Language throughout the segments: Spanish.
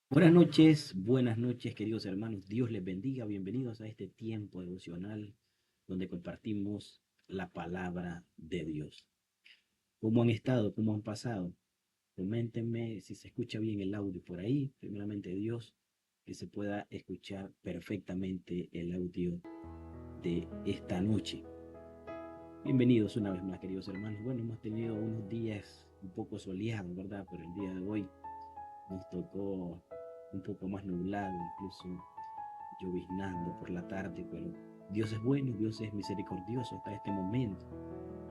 Buenas noches, queridos hermanos. Dios les bendiga. Bienvenidos a este tiempo devocional donde compartimos la palabra de Dios. ¿Cómo han estado? ¿Cómo han pasado? Coméntenme si se escucha bien el audio por ahí. Primeramente, Dios, que se pueda escuchar perfectamente el audio de esta noche. Bienvenidos una vez más, queridos hermanos. Bueno, hemos tenido unos días un poco soleados, ¿verdad? Pero el día de hoy nos tocó un poco más nublado, incluso lloviznando por la tarde, pero Dios es bueno, Dios es misericordioso hasta este momento.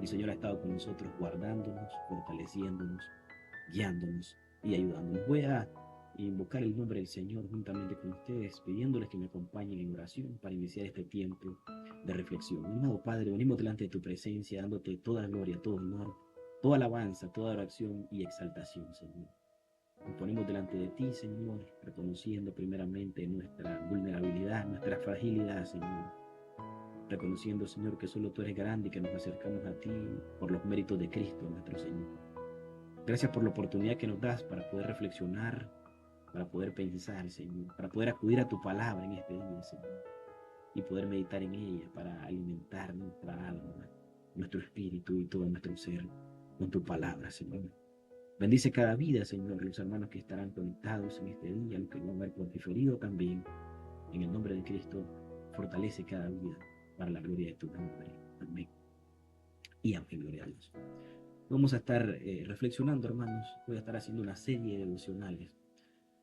El Señor ha estado con nosotros guardándonos, fortaleciéndonos, guiándonos y ayudándonos. Voy a invocar el nombre del Señor juntamente con ustedes, pidiéndoles que me acompañen en oración para iniciar este tiempo de reflexión. Amado Padre, venimos delante de tu presencia, dándote toda gloria, todo honor, toda alabanza, toda oración y exaltación, Señor. Nos ponemos delante de ti, Señor, reconociendo primeramente nuestra vulnerabilidad, nuestra fragilidad, Señor. Reconociendo, Señor, que solo tú eres grande y que nos acercamos a ti por los méritos de Cristo, nuestro Señor. Gracias por la oportunidad que nos das para poder reflexionar, para poder pensar, Señor, para poder acudir a tu palabra en este día, Señor, y poder meditar en ella para alimentar nuestra alma, nuestro espíritu y todo nuestro ser con tu palabra, Señor. Bendice cada vida, Señor, los hermanos que estarán conectados en este día, los que van a ver por diferido también. En el nombre de Cristo, fortalece cada vida para la gloria de tu nombre. Amén. Y amén, gloria a Dios. Vamos a estar reflexionando, hermanos. Voy a estar haciendo una serie de devocionales.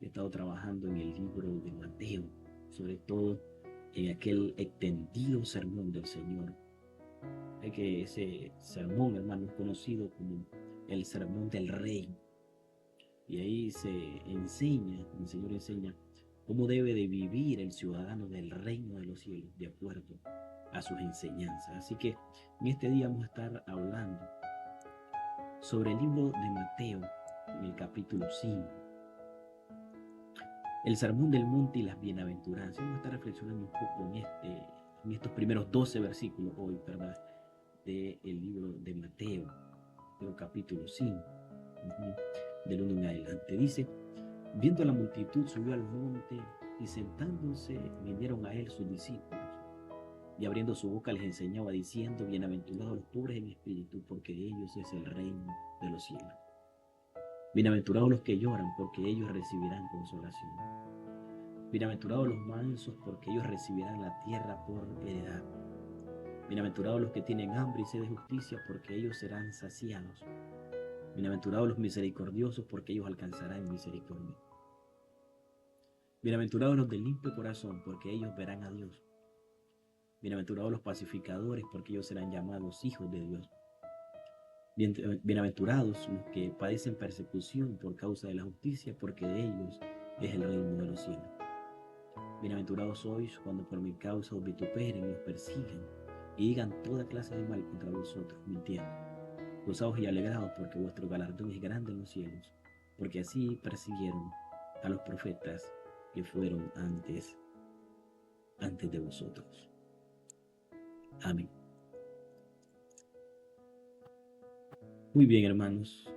He estado trabajando en el libro de Mateo, sobre todo en aquel extendido sermón del Señor. Es que ese sermón, hermano, es conocido como el sermón del rey. Y ahí el Señor enseña cómo debe de vivir el ciudadano del reino de los cielos de acuerdo a sus enseñanzas. Así que en este día vamos a estar hablando sobre el libro de Mateo, en el capítulo 5, el sermón del monte y las bienaventuranzas. Vamos a estar reflexionando un poco en estos primeros 12 versículos hoy, ¿verdad? Del libro de Mateo, del capítulo 5, del 1 en adelante. Dice: viendo a la multitud, subió al monte y sentándose vinieron a él sus discípulos. Y abriendo su boca les enseñaba diciendo: bienaventurados los pobres en espíritu, porque de ellos es el reino de los cielos. Bienaventurados los que lloran, porque ellos recibirán consolación. Bienaventurados los mansos, porque ellos recibirán la tierra por heredad. Bienaventurados los que tienen hambre y sed de justicia, porque ellos serán saciados. Bienaventurados los misericordiosos, porque ellos alcanzarán misericordia. Bienaventurados los de limpio corazón, porque ellos verán a Dios. Bienaventurados los pacificadores, porque ellos serán llamados hijos de Dios. Bienaventurados los que padecen persecución por causa de la justicia, porque de ellos es el reino de los cielos. Bienaventurados sois cuando por mi causa os vituperen y os persigan, y digan toda clase de mal contra vosotros, mintiendo. Gozaos y alegraos, porque vuestro galardón es grande en los cielos, porque así persiguieron a los profetas que fueron antes de vosotros. Amén. Muy bien, hermanos.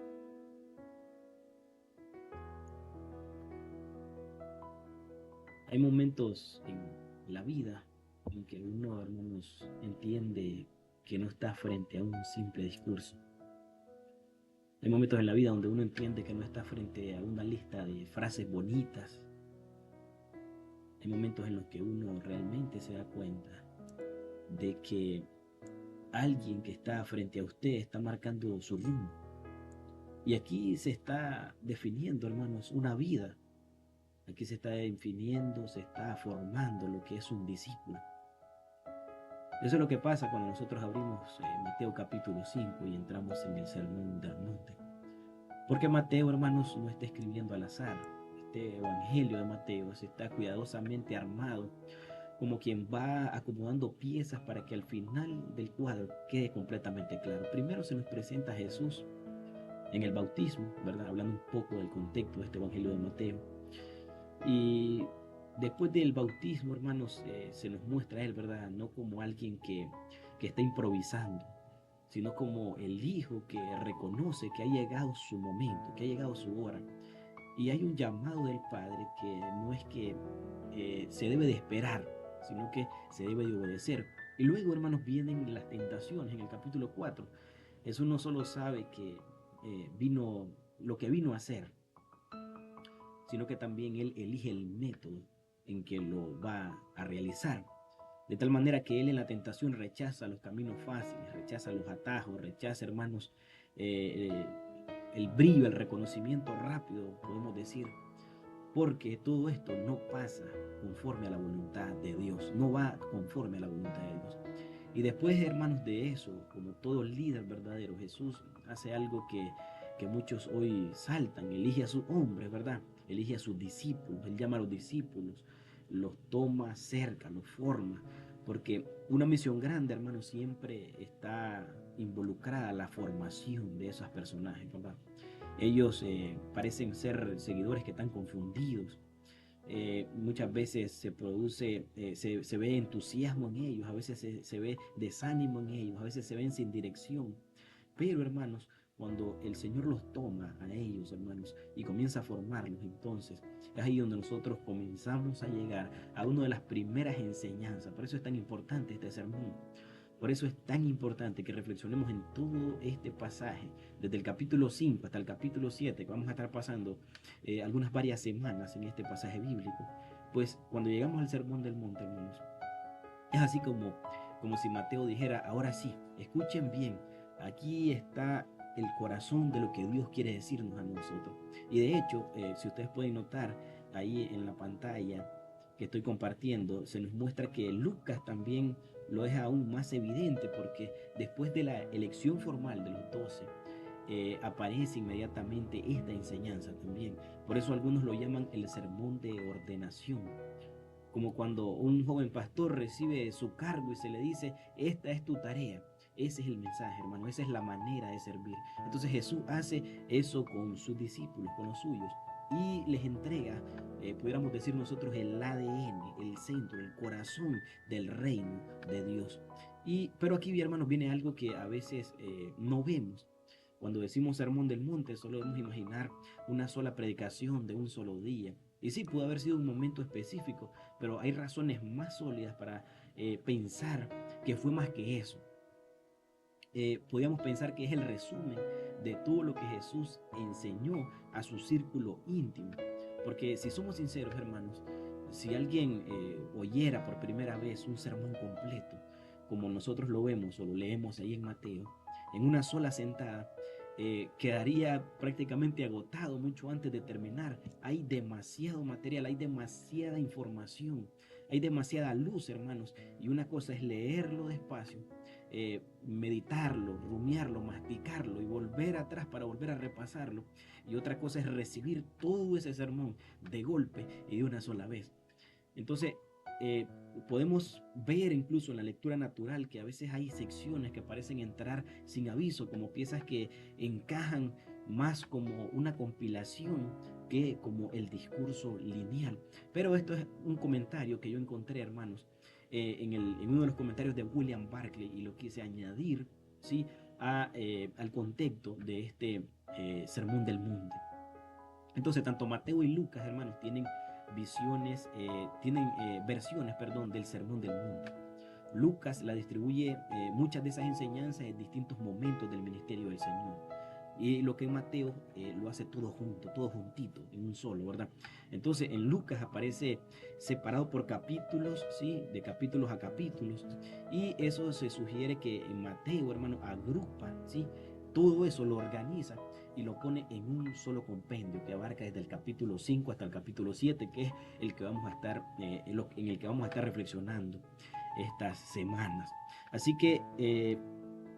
Hay momentos en la vida en que uno, hermanos, entiende que no está frente a un simple discurso. Hay momentos en la vida donde uno entiende que no está frente a una lista de frases bonitas. Hay momentos en los que uno realmente se da cuenta de que alguien que está frente a usted está marcando su rumbo. Y aquí se está definiendo, hermanos, una vida. Aquí se está definiendo, se está formando lo que es un discípulo. Eso es lo que pasa cuando nosotros abrimos Mateo capítulo 5 y entramos en el sermón del monte. Porque Mateo, hermanos, no está escribiendo al azar. Este evangelio de Mateo se está cuidadosamente armado como quien va acomodando piezas para que al final del cuadro quede completamente claro. Primero se nos presenta a Jesús en el bautismo, ¿verdad? Hablando un poco del contexto de este evangelio de Mateo. Y después del bautismo, hermanos, se nos muestra a él, ¿verdad? No como alguien que está improvisando, sino como el hijo que reconoce que ha llegado su momento, que ha llegado su hora, Y hay un llamado del Padre que no es que se debe de esperar, sino que se debe de obedecer. Y luego, hermanos, vienen las tentaciones en el capítulo 4. Jesús no solo sabe que vino lo que vino a hacer, sino que también Él elige el método en que lo va a realizar. De tal manera que Él en la tentación rechaza los caminos fáciles, rechaza los atajos, rechaza, hermanos, eh, el brillo, el reconocimiento rápido, podemos decir, porque todo esto no pasa conforme a la voluntad de Dios, no va conforme a la voluntad de Dios. Y después, hermanos, de eso, como todo líder verdadero, Jesús hace algo que muchos hoy saltan, elige a sus hombres, ¿verdad? Elige a sus discípulos, Él llama a los discípulos, los toma cerca, los forma, porque una misión grande, hermanos, siempre está involucrada la formación de esos personajes, ¿verdad? Ellos parecen ser seguidores que están confundidos. Muchas veces se produce, se ve entusiasmo en ellos, a veces se ve desánimo en ellos, a veces se ven sin dirección. Pero hermanos, cuando el Señor los toma a ellos, hermanos, y comienza a formarlos, entonces es ahí donde nosotros comenzamos a llegar a una de las primeras enseñanzas. Por eso es tan importante este sermón. Por eso es tan importante que reflexionemos en todo este pasaje, desde el capítulo 5 hasta el capítulo 7, que vamos a estar pasando algunas varias semanas en este pasaje bíblico. Pues cuando llegamos al Sermón del Monte, hermanos, es así como si Mateo dijera: ahora sí, escuchen bien, aquí está el corazón de lo que Dios quiere decirnos a nosotros. Y de hecho, si ustedes pueden notar ahí en la pantalla que estoy compartiendo, se nos muestra que Lucas también lo es aún más evidente, porque después de la elección formal de los 12, aparece inmediatamente esta enseñanza también. Por eso algunos lo llaman el sermón de ordenación, como cuando un joven pastor recibe su cargo y se le dice: esta es tu tarea. Ese es el mensaje, hermano, esa es la manera de servir. Entonces Jesús hace eso con sus discípulos, con los suyos, y les entrega, pudiéramos decir nosotros, el ADN, el centro, el corazón del reino de Dios. Pero aquí, hermanos, viene algo que a veces no vemos. Cuando decimos sermón del monte, solo debemos imaginar una sola predicación de un solo día. Y sí, pudo haber sido un momento específico, pero hay razones más sólidas para pensar que fue más que eso. Podríamos pensar que es el resumen de todo lo que Jesús enseñó a su círculo íntimo. Porque si somos sinceros, hermanos, si alguien oyera por primera vez un sermón completo, como nosotros lo vemos o lo leemos ahí en Mateo, en una sola sentada, quedaría prácticamente agotado mucho antes de terminar. Hay demasiado material, hay demasiada información, hay demasiada luz, hermanos. Y una cosa es leerlo despacio, meditarlo, rumiarlo, masticarlo y volver atrás para volver a repasarlo. Y otra cosa es recibir todo ese sermón de golpe y de una sola vez. Entonces, eh, podemos ver incluso en la lectura natural que a veces hay secciones que parecen entrar sin aviso, como piezas que encajan más como una compilación que como el discurso lineal. Pero esto es un comentario que yo encontré, hermanos, en uno de los comentarios de William Barclay, y lo quise añadir, ¿sí?, al contexto de este sermón del monte. Entonces, tanto Mateo y Lucas, hermanos, tienen versiones, perdón, del Sermón del Monte. Lucas la distribuye muchas de esas enseñanzas en distintos momentos del ministerio del Señor. Y lo que en Mateo lo hace todo junto, todo juntito, en un solo, ¿verdad? Entonces, en Lucas aparece separado por capítulos, ¿sí? De capítulos a capítulos. Y eso se sugiere que en Mateo, hermano, agrupa, ¿sí? Todo eso lo organiza y lo pone en un solo compendio que abarca desde el capítulo 5 hasta el capítulo 7, que es el que vamos a estar, en el que vamos a estar reflexionando estas semanas. Así que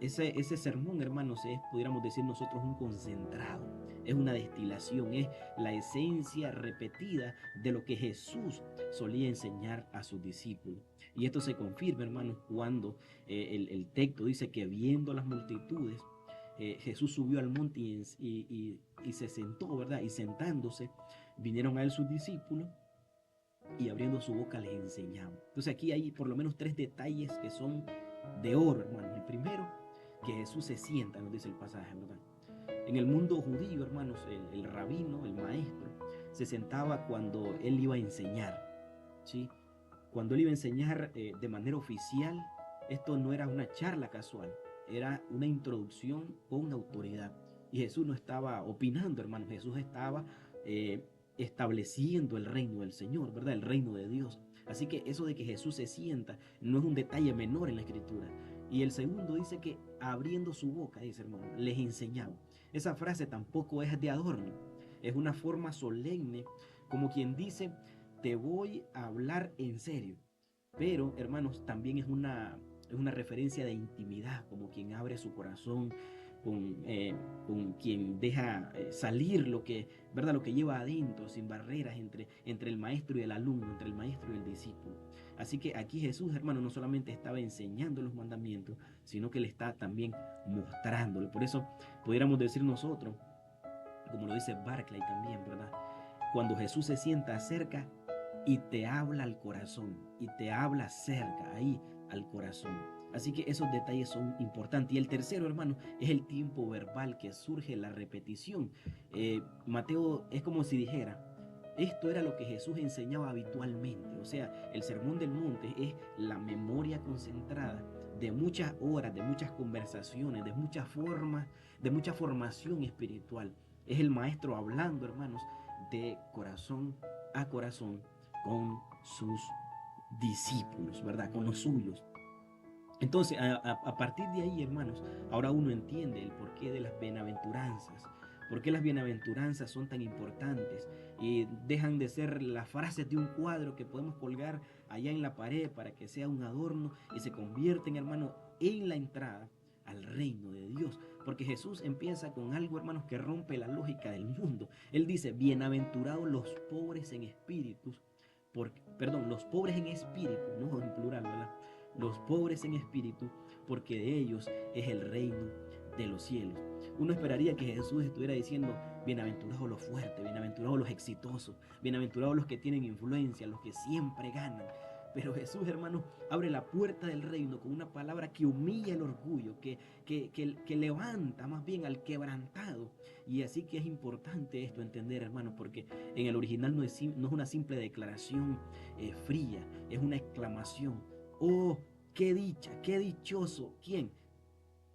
ese sermón, hermanos, es, pudiéramos decir nosotros, un concentrado, es una destilación, es la esencia repetida de lo que Jesús solía enseñar a sus discípulos. Y esto se confirma, hermanos, cuando el texto dice que viendo las multitudes, Jesús subió al monte y se sentó, ¿verdad? Y sentándose, vinieron a él sus discípulos y abriendo su boca les enseñaba. Entonces aquí hay por lo menos tres detalles que son de oro, hermanos. El primero, que Jesús se sienta, nos dice el pasaje, ¿verdad? En el mundo judío, hermanos, el rabino, el maestro, se sentaba cuando él iba a enseñar, ¿sí? Cuando él iba a enseñar de manera oficial, esto no era una charla casual, era una introducción con autoridad. Y Jesús no estaba opinando, hermano, Jesús estaba estableciendo el reino del Señor, ¿verdad? El reino de Dios. Así que eso de que Jesús se sienta no es un detalle menor en la Escritura. Y el segundo dice que abriendo su boca, dice hermano, les enseñaba. Esa frase tampoco es de adorno, es una forma solemne, como quien dice, te voy a hablar en serio. Pero, hermanos, también es una referencia de intimidad, como quien abre su corazón, con quien deja salir lo que, ¿verdad? Lo que lleva adentro, sin barreras entre el maestro y el alumno, entre el maestro y el discípulo. Así que aquí Jesús, hermano, no solamente estaba enseñando los mandamientos, sino que le está también mostrándolo. Por eso pudiéramos decir nosotros, como lo dice Barclay también, ¿verdad? Cuando Jesús se sienta cerca y te habla al corazón, y te habla cerca, ahí al corazón. Así que esos detalles son importantes. Y el tercero, hermano, es el tiempo verbal que surge la repetición. Mateo es como si dijera, esto era lo que Jesús enseñaba habitualmente. O sea, el sermón del monte es la memoria concentrada de muchas horas, de muchas conversaciones, de muchas formas, de mucha formación espiritual. Es el maestro hablando, hermanos, de corazón a corazón con sus discípulos, ¿verdad? Con los suyos. Entonces, a partir de ahí, hermanos, ahora uno entiende el porqué de las bienaventuranzas. ¿Por qué las bienaventuranzas son tan importantes y dejan de ser las frases de un cuadro que podemos colgar allá en la pared para que sea un adorno y se convierten, hermano, en la entrada al reino de Dios? Porque Jesús empieza con algo, hermanos, que rompe la lógica del mundo. Él dice, bienaventurados los pobres en espíritus, perdón, los pobres en espíritu, no en plural, ¿verdad? Los pobres en espíritu, porque de ellos es el reino de los cielos. Uno esperaría que Jesús estuviera diciendo, bienaventurados los fuertes, bienaventurados los exitosos, bienaventurados los que tienen influencia, los que siempre ganan. Pero Jesús, hermano, abre la puerta del reino con una palabra que humilla el orgullo, que levanta más bien al quebrantado. Y así que es importante esto entender, hermano, porque en el original no es una simple declaración fría, es una exclamación. Oh, qué dicha, qué dichoso. ¿Quién?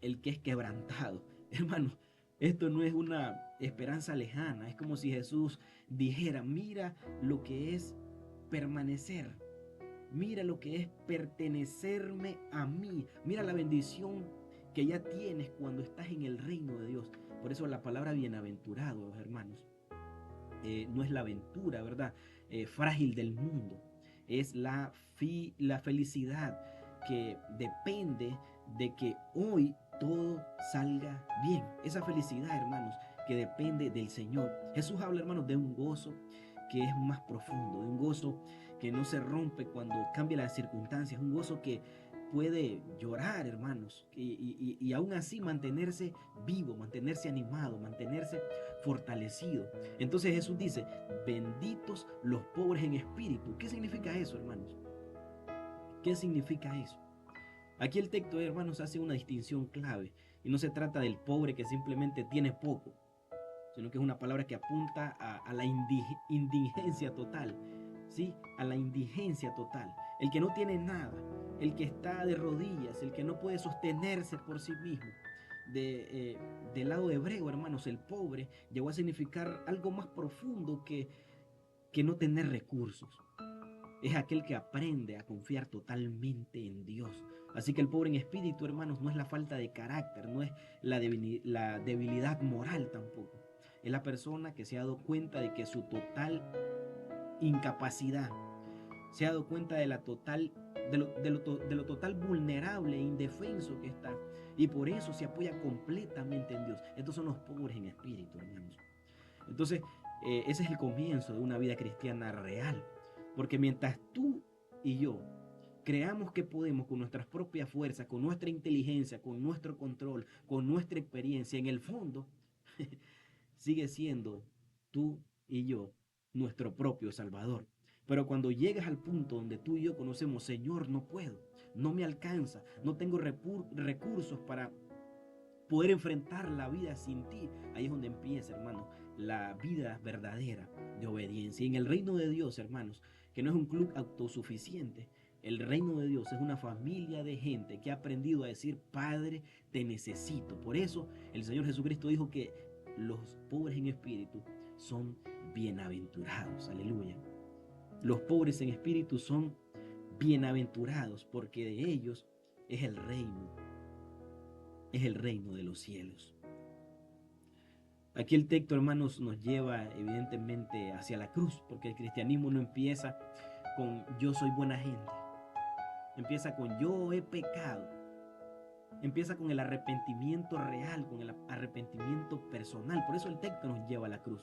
El que es quebrantado. Hermano, esto no es una esperanza lejana. Es como si Jesús dijera, mira lo que es permanecer. Mira lo que es pertenecerme a mí. Mira la bendición que ya tienes cuando estás en el reino de Dios. Por eso la palabra bienaventurado, hermanos, no es la aventura, ¿verdad? Frágil del mundo. Es la felicidad que depende de que hoy todo salga bien. Esa felicidad, hermanos, que depende del Señor. Jesús habla, hermanos, de un gozo que es más profundo, de un gozo que no se rompe cuando cambia las circunstancias, un gozo que puede llorar, hermanos, y aún así mantenerse vivo, mantenerse animado, mantenerse fortalecido. Entonces Jesús dice, benditos los pobres en espíritu. ¿Qué significa eso, hermanos? ¿Qué significa eso? Aquí el texto, hermanos, hace una distinción clave y no se trata del pobre que simplemente tiene poco, sino que es una palabra que apunta a la indigencia total, ¿sí? A la indigencia total. El que no tiene nada, el que está de rodillas, el que no puede sostenerse por sí mismo. Del lado hebreo, hermanos, el pobre llegó a significar algo más profundo que no tener recursos. Es aquel que aprende a confiar totalmente en Dios. Así que el pobre en espíritu, hermanos, no es la falta de carácter, no es la debilidad moral tampoco. Es la persona que se ha dado cuenta de que su total incapacidad, se ha dado cuenta de lo total vulnerable e indefenso que está. Y por eso se apoya completamente en Dios. Estos son los pobres en espíritu, hermanos. Entonces, ese es el comienzo de una vida cristiana real. Porque mientras tú y yo creamos que podemos con nuestras propias fuerzas, con nuestra inteligencia, con nuestro control, con nuestra experiencia, en el fondo, sigue siendo tú y yo nuestro propio Salvador. Pero cuando llegas al punto donde tú y yo conocemos, Señor, no puedo, no me alcanza, no tengo recursos para poder enfrentar la vida sin ti, ahí es donde empieza, hermano, la vida verdadera de obediencia. Y en el reino de Dios, hermanos, que no es un club autosuficiente, el reino de Dios es una familia de gente que ha aprendido a decir, Padre, te necesito. Por eso el Señor Jesucristo dijo que los pobres en espíritu son bienaventurados. Aleluya. Los pobres en espíritu son bienaventurados porque de ellos es el reino de los cielos. Aquí el texto, hermanos, nos lleva evidentemente hacia la cruz, porque el cristianismo no empieza con yo soy buena gente, empieza con yo he pecado, empieza con el arrepentimiento real, con el arrepentimiento personal. Por eso el texto nos lleva a la cruz,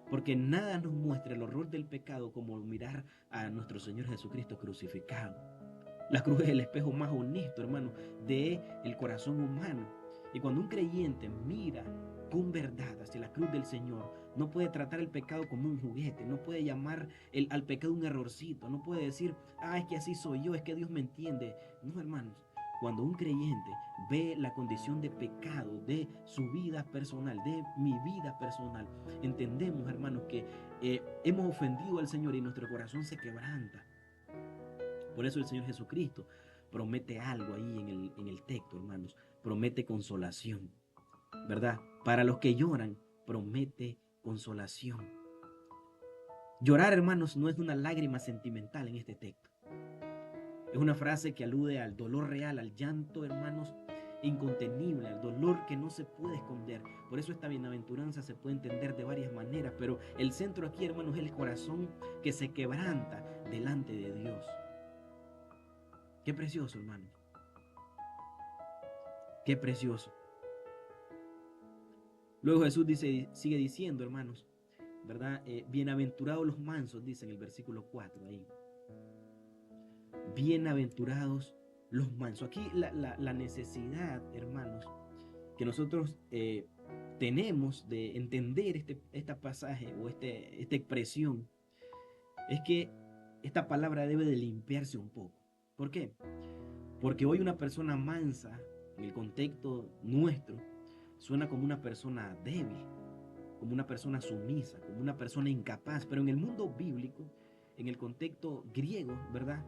porque nada nos muestra el horror del pecado como mirar a nuestro Señor Jesucristo crucificado. La cruz es el espejo más honesto, hermano, de el corazón humano. Y cuando un creyente mira con verdad hacia la cruz del Señor, no puede tratar el pecado como un juguete, no puede llamar al pecado un errorcito, no puede decir, es que así soy yo, es que Dios me entiende. No, hermanos, cuando un creyente ve la condición de pecado de su vida personal, de mi vida personal, entendemos, hermanos, que hemos ofendido al Señor y nuestro corazón se quebranta. Por eso el Señor Jesucristo promete algo ahí en el texto, hermanos. Promete consolación, ¿verdad? Para los que lloran, promete consolación. Llorar, hermanos, no es una lágrima sentimental en este texto. Es una frase que alude al dolor real, al llanto, hermanos, incontenible, al dolor que no se puede esconder. Por eso esta bienaventuranza se puede entender de varias maneras, pero el centro aquí, hermanos, es el corazón que se quebranta delante de Dios. Qué precioso, hermanos. Qué precioso. Luego Jesús sigue diciendo, hermanos, ¿verdad? Bienaventurados los mansos, dice en el versículo 4 ahí. Bienaventurados los mansos. Aquí la necesidad, hermanos, que nosotros tenemos de entender este pasaje o esta expresión, es que esta palabra debe de limpiarse un poco. ¿Por qué? Porque hoy una persona mansa, en el contexto nuestro, suena como una persona débil, como una persona sumisa, como una persona incapaz. Pero en el mundo bíblico, en el contexto griego, ¿verdad?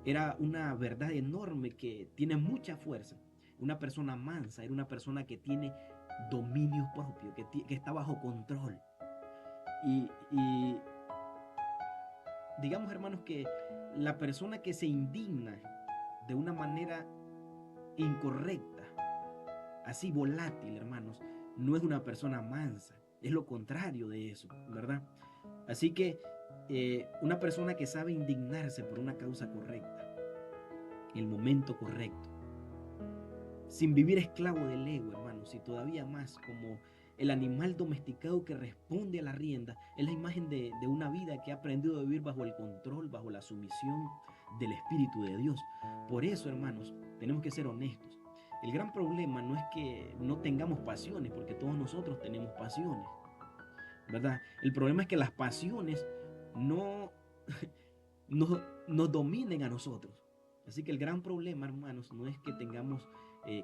Era una verdad enorme que tiene mucha fuerza. Una persona mansa era una persona que tiene dominio propio, que está bajo control. Y digamos, hermanos, que la persona que se indigna de una manera incorrecta, así volátil, hermanos, no es una persona mansa, es lo contrario de eso, ¿verdad? Así que una persona que sabe indignarse por una causa correcta, en el momento correcto, sin vivir esclavo del ego, hermanos, y todavía más como el animal domesticado que responde a la rienda, es la imagen de una vida que ha aprendido a vivir bajo el control, bajo la sumisión del Espíritu de Dios. Por eso, hermanos, tenemos que ser honestos. El gran problema no es que no tengamos pasiones, porque todos nosotros tenemos pasiones, ¿verdad? El problema es que las pasiones no, no nos dominen a nosotros. Así que el gran problema, hermanos, no es que tengamos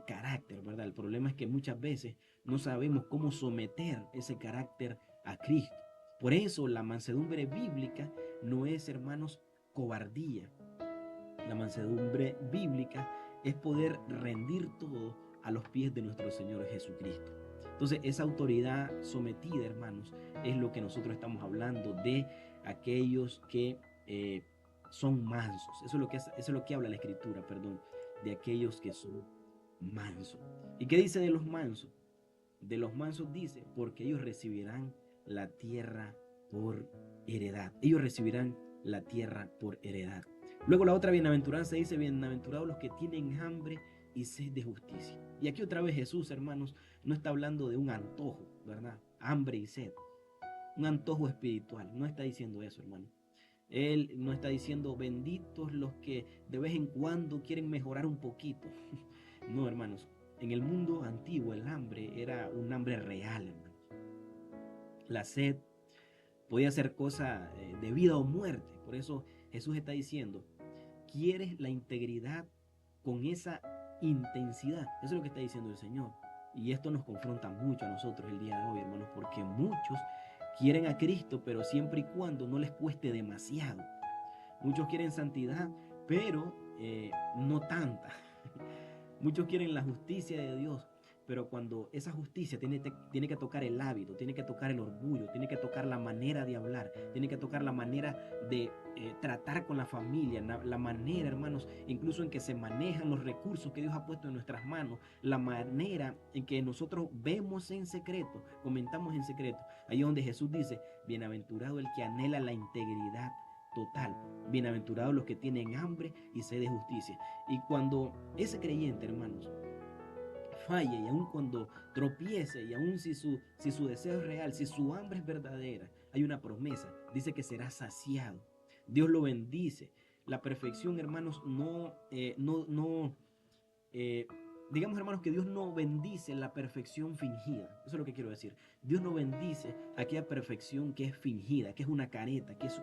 carácter, ¿verdad? El problema es que muchas veces no sabemos cómo someter ese carácter a Cristo. Por eso la mansedumbre bíblica no es, hermanos, cobardía. La mansedumbre bíblica es poder rendir todo a los pies de nuestro Señor Jesucristo. Entonces, esa autoridad sometida, hermanos, es lo que nosotros estamos hablando de aquellos que son mansos. Eso es lo que habla la Escritura, perdón, de aquellos que son mansos. ¿Y qué dice de los mansos? De los mansos dice, porque ellos recibirán la tierra por heredad. Ellos recibirán la tierra por heredad. Luego la otra bienaventuranza dice, bienaventurados los que tienen hambre y sed de justicia. Y aquí otra vez Jesús, hermanos, no está hablando de un antojo, ¿verdad? Hambre y sed. Un antojo espiritual. No está diciendo eso, hermano. Él no está diciendo benditos los que de vez en cuando quieren mejorar un poquito. No, hermanos. En el mundo antiguo el hambre era un hambre real, hermanos. La sed podía ser cosa de vida o muerte. Por eso Jesús está diciendo, ¿quieres la integridad con esa intensidad? Eso es lo que está diciendo el Señor. Y esto nos confronta mucho a nosotros el día de hoy, hermanos, porque muchos Quieren a Cristo, pero siempre y cuando no les cueste demasiado. Muchos quieren santidad, pero no tanta. Muchos quieren la justicia de Dios, pero cuando esa justicia tiene que tocar el hábito, tiene que tocar el orgullo, tiene que tocar la manera de hablar, tiene que tocar la manera de tratar con la familia, la manera, hermanos, incluso en que se manejan los recursos que Dios ha puesto en nuestras manos, la manera en que nosotros vemos en secreto, comentamos en secreto. Ahí es donde Jesús dice, bienaventurado el que anhela la integridad total, bienaventurados los que tienen hambre y sed de justicia. Y cuando ese creyente, hermanos, falle, y aun cuando tropiece, y aun si su deseo es real, si su hambre es verdadera, hay una promesa, dice que será saciado. Dios lo bendice. La perfección, hermanos, digamos, hermanos, que Dios no bendice la perfección fingida. Eso es lo que quiero decir. Dios no bendice aquella perfección que es fingida, que es una careta, que es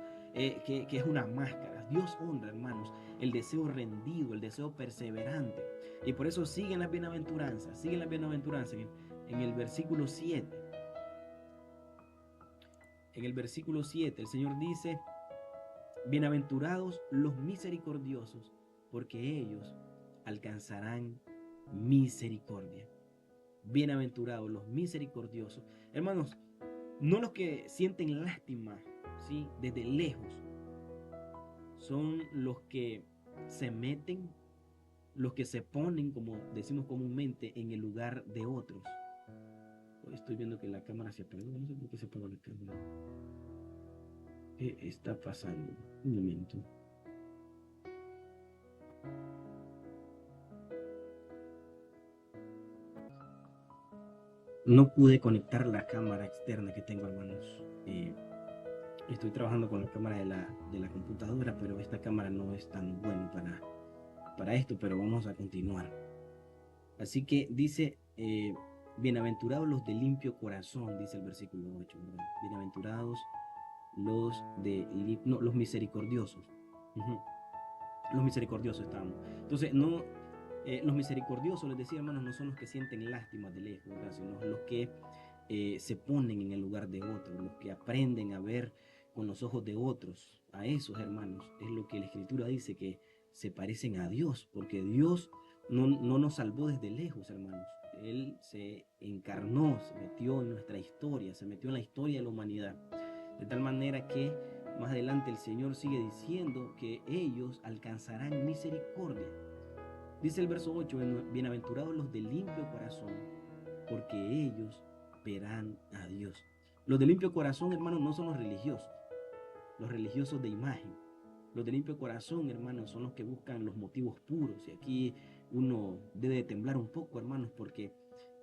una máscara. Dios honra, hermanos, el deseo rendido, el deseo perseverante. Y por eso siguen las bienaventuranzas, en el versículo 7. En el versículo 7 el Señor dice, bienaventurados los misericordiosos, porque ellos alcanzarán misericordia. Bienaventurados los misericordiosos. Hermanos, no los que sienten lástima, ¿sí?, desde lejos, son los que se meten, los que se ponen, como decimos comúnmente, en el lugar de otros. Hoy estoy viendo que la cámara se apagó, no sé por qué se apagó la cámara. ¿Qué está pasando? Un momento. No pude conectar la cámara externa que tengo, hermanos. Estoy trabajando con la cámara de la computadora, pero esta cámara no es tan buena para esto, pero vamos a continuar. Así que dice, bienaventurados los de limpio corazón, dice el versículo 8, ¿verdad? Bienaventurados los misericordiosos. Los misericordiosos estamos. Entonces, no, los misericordiosos, les decía, hermanos, no son los que sienten lástima de lejos, ¿verdad?, sino los que se ponen en el lugar de otros, los que aprenden a ver con los ojos de otros. A esos, hermanos, es lo que la Escritura dice, que se parecen a Dios, porque Dios no nos salvó desde lejos, hermanos. Él se encarnó, se metió en nuestra historia, se metió en la historia de la humanidad. De tal manera que más adelante el Señor sigue diciendo que ellos alcanzarán misericordia. Dice el verso 8, bienaventurados los de limpio corazón, porque ellos verán a Dios. Los de limpio corazón, hermanos, no son los religiosos de imagen. Los de limpio corazón, hermanos, son los que buscan los motivos puros. Y aquí uno debe temblar un poco, hermanos, porque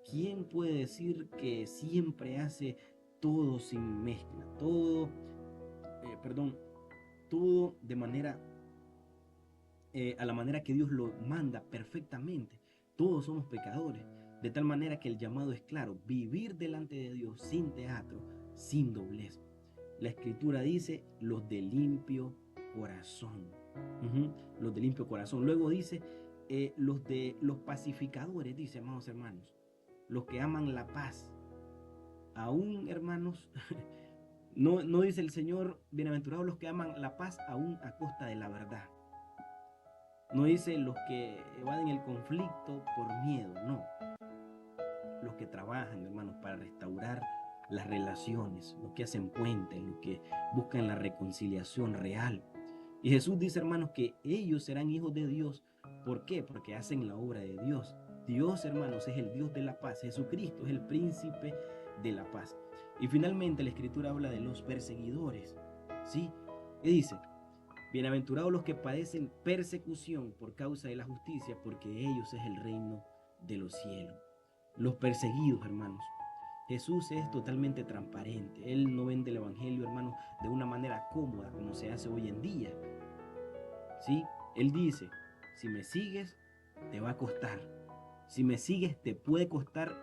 ¿quién puede decir que siempre hace todo sin mezcla? Todo de manera, a la manera que Dios lo manda perfectamente. Todos somos pecadores. De tal manera que el llamado es claro, vivir delante de Dios sin teatro, sin doblez. La Escritura dice, los de limpio corazón. Los de limpio corazón. Luego dice, los pacificadores, dice, amados hermanos, los que aman la paz. Aún, hermanos, no dice el Señor, bienaventurados los que aman la paz aún a costa de la verdad. No dice los que evaden el conflicto por miedo, no. Los que trabajan, hermanos, para restaurar las relaciones, los que hacen puentes, los que buscan la reconciliación real. Y Jesús dice, hermanos, que ellos serán hijos de Dios. ¿Por qué? Porque hacen la obra de Dios. Dios, hermanos, es el Dios de la paz. Jesucristo es el príncipe de la paz. Y finalmente la Escritura habla de los perseguidores, ¿sí? Y dice, bienaventurados los que padecen persecución por causa de la justicia, porque ellos es el reino de los cielos. Los perseguidos, hermanos. Jesús es totalmente transparente. Él no vende el evangelio, hermanos, de una manera cómoda como se hace hoy en día. ¿Sí? Él dice, si me sigues, te va a costar. Si me sigues, te puede costar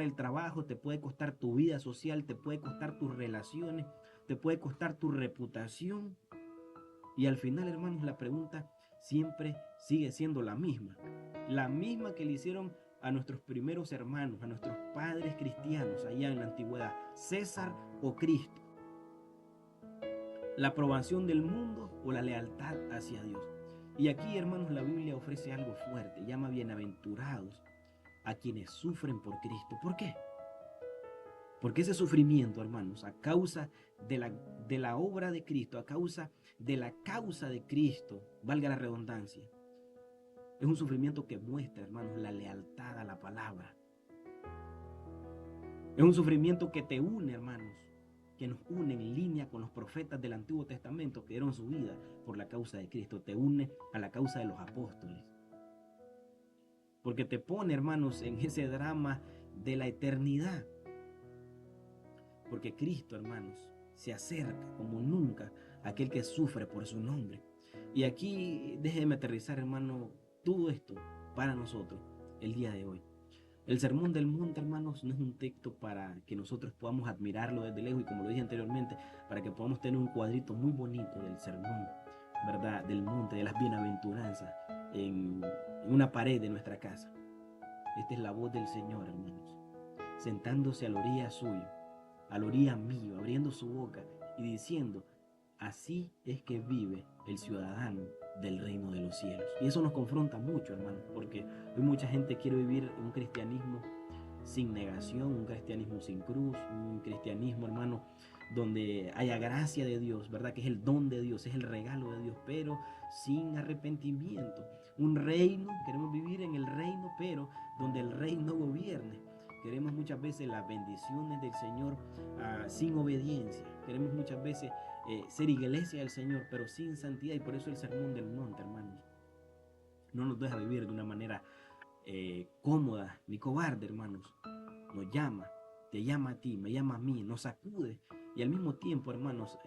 el trabajo, te puede costar tu vida social, te puede costar tus relaciones, te puede costar tu reputación. Y al final, hermanos, la pregunta siempre sigue siendo la misma que le hicieron a nuestros primeros hermanos, a nuestros padres cristianos allá en la antigüedad, César o Cristo, la aprobación del mundo o la lealtad hacia Dios. Y aquí, hermanos, la Biblia ofrece algo fuerte, llama bienaventurados a quienes sufren por Cristo. ¿Por qué? Porque ese sufrimiento, hermanos, a causa de la obra de Cristo, a causa de la causa de Cristo, valga la redundancia, es un sufrimiento que muestra, hermanos, la lealtad a la palabra. Es un sufrimiento que te une, hermanos, que nos une en línea con los profetas del Antiguo Testamento que dieron su vida por la causa de Cristo. Te une a la causa de los apóstoles. Porque te pone, hermanos, en ese drama de la eternidad. Porque Cristo, hermanos, se acerca como nunca a aquel que sufre por su nombre. Y aquí déjeme aterrizar, hermano, todo esto para nosotros el día de hoy. El Sermón del Monte, hermanos, no es un texto para que nosotros podamos admirarlo desde lejos y, como lo dije anteriormente, para que podamos tener un cuadrito muy bonito del sermón, ¿verdad? Del monte, de las bienaventuranzas en una pared de nuestra casa. Esta es la voz del Señor, hermanos, sentándose a la orilla suyo, a la orilla mío, abriendo su boca y diciendo: así es que vive el ciudadano del reino de los cielos. Y eso nos confronta mucho, hermanos, porque hoy mucha gente quiere vivir un cristianismo sin negación, un cristianismo sin cruz, un cristianismo, hermano, donde haya gracia de Dios, ¿verdad? Que es el don de Dios, es el regalo de Dios, pero sin arrepentimiento. Un reino, queremos vivir en el reino, pero donde el rey no gobierne. Queremos muchas veces las bendiciones del Señor sin obediencia. Queremos muchas veces ser iglesia del Señor, pero sin santidad. Y por eso el Sermón del Monte, hermanos, no nos deja vivir de una manera cómoda ni cobarde, hermanos. Nos llama, te llama a ti, me llama a mí, nos sacude. Y al mismo tiempo, hermanos,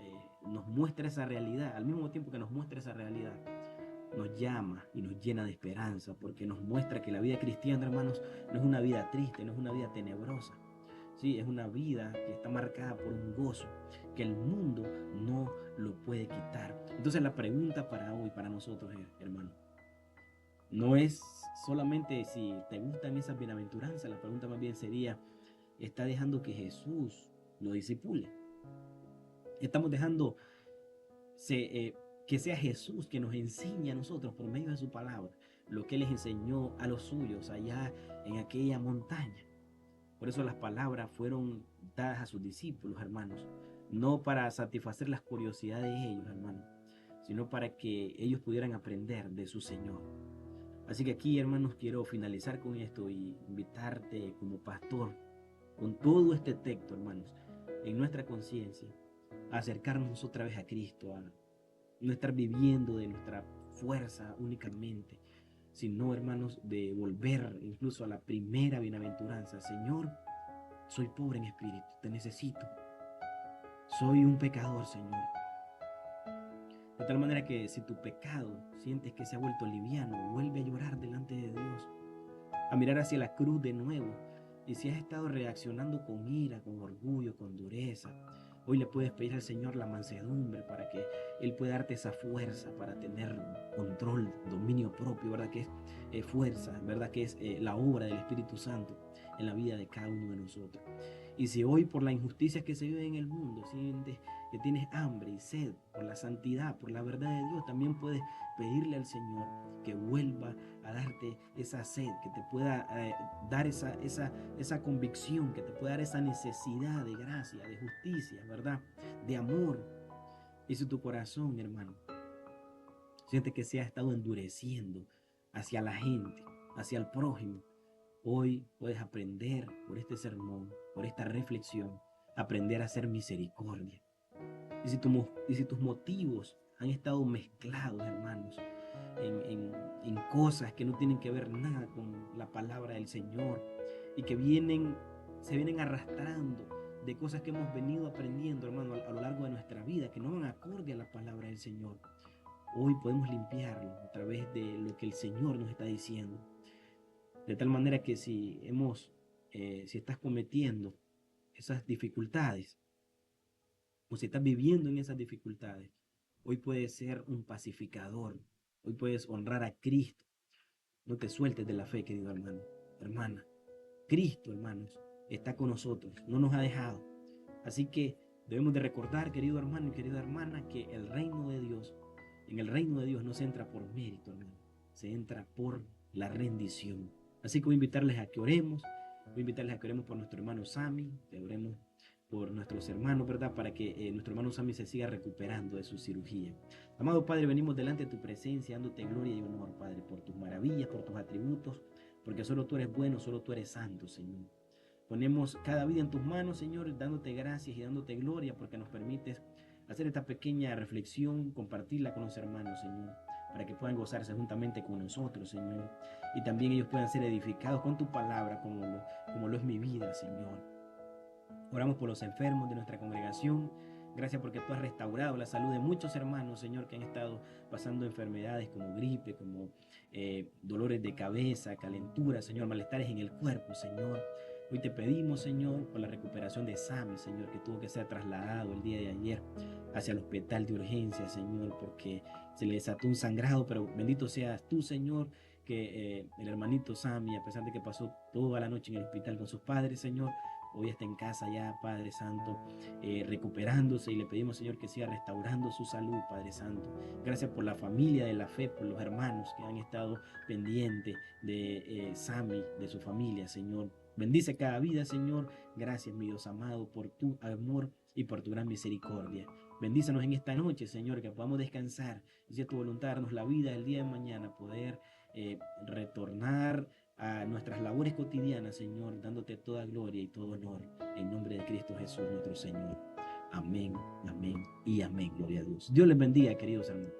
nos muestra esa realidad. Al mismo tiempo que nos muestra esa realidad, nos llama y nos llena de esperanza, porque nos muestra que la vida cristiana, hermanos, no es una vida triste, no es una vida tenebrosa. Sí, es una vida que está marcada por un gozo que el mundo no lo puede quitar. Entonces la pregunta para hoy, para nosotros, hermano, no es solamente si te gustan esas bienaventuranzas, la pregunta más bien sería: ¿está dejando que Jesús lo discipule? ¿Estamos dejando que sea Jesús que nos enseñe a nosotros por medio de su palabra lo que Él les enseñó a los suyos allá en aquella montaña? Por eso las palabras fueron dadas a sus discípulos, hermanos, no para satisfacer las curiosidades de ellos, hermanos, sino para que ellos pudieran aprender de su Señor. Así que aquí, hermanos, quiero finalizar con esto y invitarte como pastor, con todo este texto, hermanos, en nuestra conciencia, a acercarnos otra vez a Cristo, a no estar viviendo de nuestra fuerza únicamente, sino, hermanos, de volver incluso a la primera bienaventuranza. Señor, soy pobre en espíritu, te necesito. Soy un pecador, Señor. De tal manera que si tu pecado sientes que se ha vuelto liviano, vuelve a llorar delante de Dios, a mirar hacia la cruz de nuevo. Y si has estado reaccionando con ira, con orgullo, con dureza, hoy le puedes pedir al Señor la mansedumbre para que Él pueda darte esa fuerza para tener control, dominio propio, ¿verdad? Que es fuerza, ¿verdad? Que es la obra del Espíritu Santo en la vida de cada uno de nosotros. Y si hoy, por la injusticia que se vive en el mundo, sientes que tienes hambre y sed por la santidad, por la verdad de Dios, también puedes pedirle al Señor que vuelva a darte esa sed, que te pueda dar esa convicción, que te pueda dar esa necesidad de gracia, de justicia, ¿verdad? De amor. Y si tu corazón, hermano, siente que se ha estado endureciendo hacia la gente, hacia el prójimo, hoy puedes aprender por este sermón, por esta reflexión, aprender a hacer misericordia. Y si tus motivos han estado mezclados, hermanos, en cosas que no tienen que ver nada con la palabra del Señor y que se vienen arrastrando de cosas que hemos venido aprendiendo, hermano, a lo largo de nuestra vida, que no van acorde a la palabra del Señor, hoy podemos limpiarlo a través de lo que el Señor nos está diciendo. De tal manera que si estás cometiendo esas dificultades, o si estás viviendo en esas dificultades, hoy puedes ser un pacificador, hoy puedes honrar a Cristo. No te sueltes de la fe, querido hermano. hermana. Cristo, hermanos, está con nosotros, no nos ha dejado. Así que debemos de recordar, querido hermano y querida hermana, que el reino de Dios, en el reino de Dios no se entra por mérito, hermano, se entra por la rendición. Así que voy a invitarles a que oremos, voy a invitarles a que oremos por nuestro hermano Sammy, que oremos por nuestros hermanos, ¿verdad? Para que nuestro hermano Sammy se siga recuperando de su cirugía. Amado Padre, venimos delante de tu presencia, dándote gloria y honor, Padre, por tus maravillas, por tus atributos, porque solo tú eres bueno, solo tú eres santo, Señor. Ponemos cada vida en tus manos, Señor, dándote gracias y dándote gloria, porque nos permites hacer esta pequeña reflexión, compartirla con los hermanos, Señor, para que puedan gozarse juntamente con nosotros, Señor, y también ellos puedan ser edificados con tu palabra, como lo es mi vida, Señor. Oramos por los enfermos de nuestra congregación. Gracias porque tú has restaurado la salud de muchos hermanos, Señor, que han estado pasando enfermedades como gripe, como dolores de cabeza, calentura, Señor, malestares en el cuerpo, Señor. Hoy te pedimos, Señor, por la recuperación de Sammy, Señor, que tuvo que ser trasladado el día de ayer hacia el hospital de urgencia, Señor, porque se le desató un sangrado, pero bendito seas tú, Señor, que el hermanito Sammy, a pesar de que pasó toda la noche en el hospital con sus padres, Señor, hoy está en casa ya, Padre Santo, recuperándose, y le pedimos, Señor, que siga restaurando su salud, Padre Santo. Gracias por la familia de la fe, por los hermanos que han estado pendientes de Sammy, de su familia, Señor. Bendice cada vida, Señor. Gracias, mi Dios amado, por tu amor y por tu gran misericordia. Bendícenos en esta noche, Señor, que podamos descansar y si es tu voluntad, darnos la vida el día de mañana, poder retornar a nuestras labores cotidianas, Señor, dándote toda gloria y todo honor, en nombre de Cristo Jesús, nuestro Señor. Amén, amén y amén, gloria a Dios. Dios les bendiga, queridos hermanos.